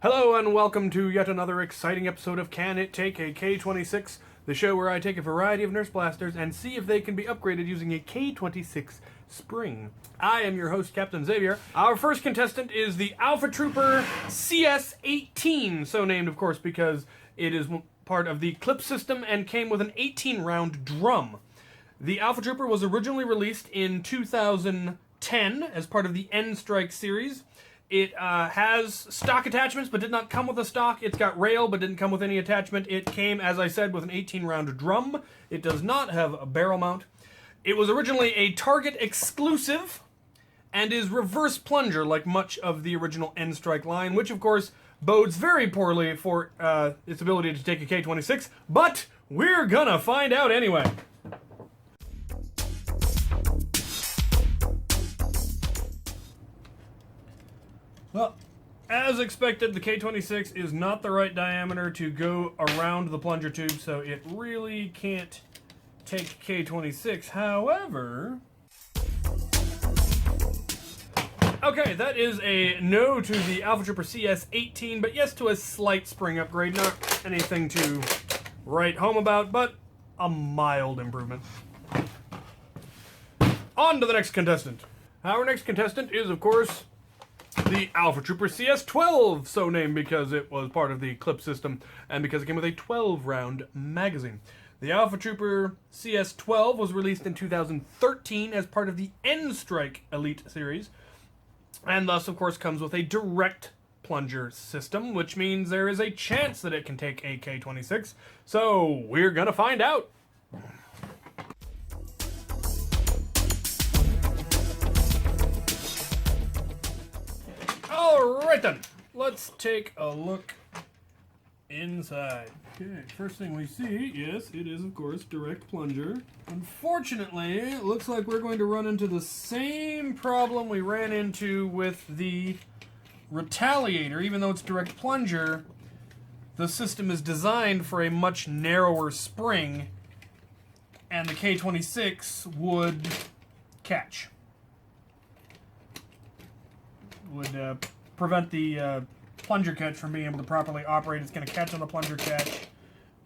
Hello and welcome to yet another exciting episode of Can It Take a K26, the show where I take a variety of Nurse Blasters and see if they can be upgraded using a K26 spring. I am your host, Captain Xavier. Our first contestant is the Alpha Trooper Cs6, so named of course because it is part of the clip system and came with an 18-round drum. The Alpha Trooper was originally released in 2010 as part of the N-Strike series. It has stock attachments, but did not come with a stock. It's got rail, but didn't come with any attachment. It came, as I said, with an 18-round drum. It does not have a barrel mount. It was originally a Target exclusive, and is reverse plunger, like much of the original N-Strike line, which, of course, bodes very poorly for its ability to take a K26, but we're gonna find out anyway. Well, as expected, the K26 is not the right diameter to go around the plunger tube, so it really can't take K26. However... Okay, that is a no to the Alpha Trooper CS18, but yes to a slight spring upgrade. Not anything to write home about, but a mild improvement. On to the next contestant. Our next contestant is, of course, the Alpha Trooper CS12, so named because it was part of the clip system and because it came with a 12-round magazine. The Alpha Trooper CS12 was released in 2013 as part of the N-Strike Elite series, and thus, of course, comes with a direct plunger system, which means there is a chance that it can take a K26, so we're gonna find out. Alright then, let's take a look inside. Okay, first thing we see, yes, it is of course direct plunger. Unfortunately, it looks like we're going to run into the same problem we ran into with the Retaliator. Even though it's direct plunger, the system is designed for a much narrower spring, and the K26 would catch. Would prevent the plunger catch from being able to properly operate. It's going to catch on the plunger catch,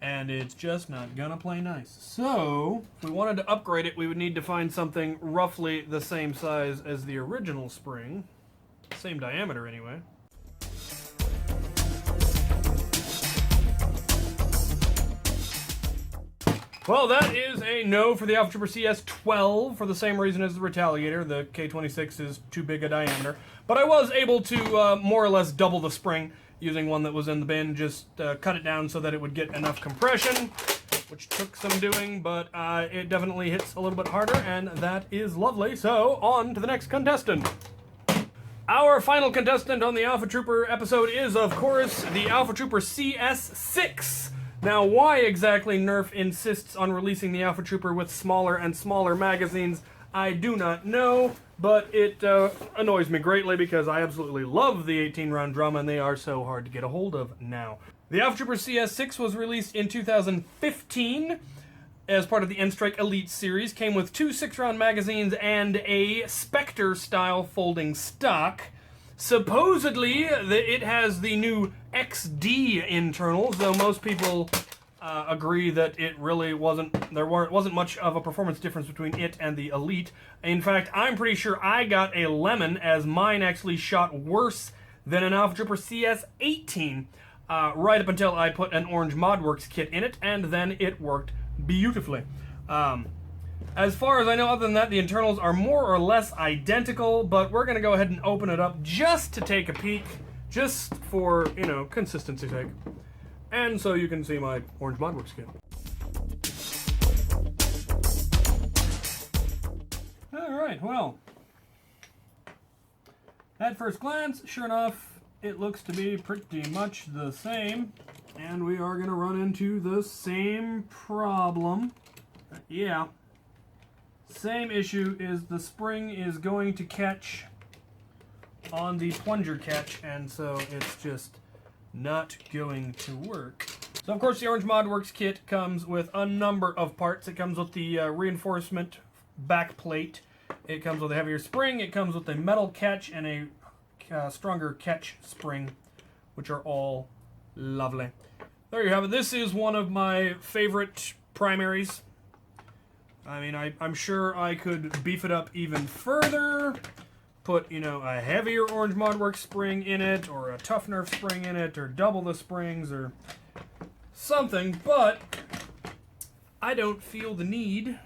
and it's just not going to play nice. So, if we wanted to upgrade it, we would need to find something roughly the same size as the original spring. Same diameter, anyway. Well, that is a no for the Alpha Trooper CS12 for the same reason as the Retaliator. The K26 is too big a diameter. But I was able to more or less double the spring using one that was in the bin. Just cut it down so that it would get enough compression, which took some doing, but it definitely hits a little bit harder, and that is lovely. So, on to the next contestant. Our final contestant on the Alpha Trooper episode is, of course, the Alpha Trooper CS6. Now, why exactly Nerf insists on releasing the Alpha Trooper with smaller and smaller magazines, I do not know, but it annoys me greatly because I absolutely love the 18-round drum and they are so hard to get a hold of now. The Alpha Trooper CS6 was released in 2015 as part of the N-Strike Elite series, came with 2 6-round magazines and a Spectre-style folding stock. Supposedly, it has the new XD internals, though most people agree that it really wasn't much of a performance difference between it and the Elite. In fact, I'm pretty sure I got a lemon, as mine actually shot worse than an Alpha Trooper CS18, right up until I put an orange ModWorks kit in it, and then it worked beautifully. As far as I know, other than that, the internals are more or less identical, but we're going to go ahead and open it up just to take a peek, just for, you know, consistency's sake. And so you can see my orange ModWorks kit. Alright, well, at first glance, sure enough, it looks to be pretty much the same, and we are going to run into the same problem. Yeah. Same issue is the spring is going to catch on the plunger catch, and so it's just not going to work. So of course the Orange ModWorks kit comes with a number of parts. It comes with the reinforcement back plate. It comes with a heavier spring. It comes with a metal catch and a stronger catch spring which are all lovely. There you have it. This is one of my favorite primaries. I mean, I'm sure I could beef it up even further. Put, you know, a heavier Orange Modworks spring in it, or a Tough Nerf spring in it, or double the springs, or something, but I don't feel the need.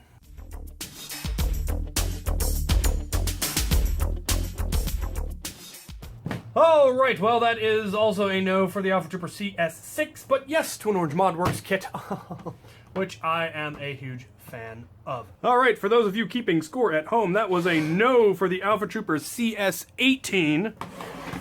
Alright, well that is also a no for the Alpha Trooper CS6, but yes to an Orange Modworks kit, which I am a huge fan of. Alright, for those of you keeping score at home, that was a no for the Alpha Trooper CS18,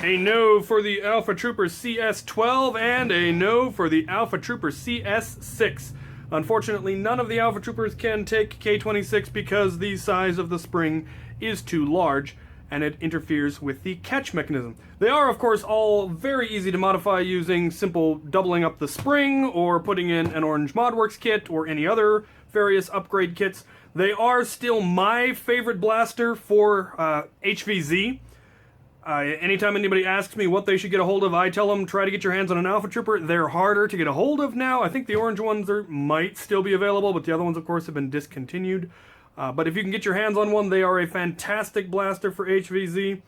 a no for the Alpha Trooper CS12, and a no for the Alpha Trooper CS6. Unfortunately, none of the Alpha Troopers can take K26 because the size of the spring is too large, and it interferes with the catch mechanism. They are, of course, all very easy to modify using simple doubling up the spring, or putting in an Orange Modworks kit, or any other various upgrade kits. They are still my favorite blaster for HVZ. Anytime anybody asks me what they should get a hold of, I tell them try to get your hands on an Alpha Trooper. They're harder to get a hold of now. I think the orange ones might still be available, but the other ones, of course, have been discontinued. But if you can get your hands on one, they are a fantastic blaster for HVZ.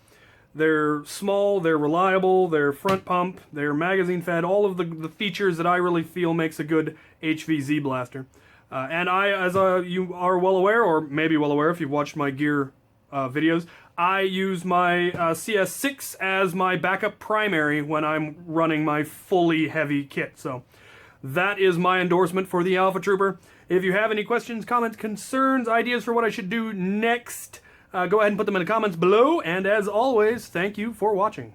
They're small, they're reliable, they're front pump, they're magazine fed, all of the features that I really feel makes a good HVZ blaster. And I, as you are well aware, or maybe well aware if you've watched my gear videos, I use my CS6 as my backup primary when I'm running my fully heavy kit. So that is my endorsement for the Alpha Trooper. If you have any questions, comments, concerns, ideas for what I should do next, go ahead and put them in the comments below. And as always, thank you for watching.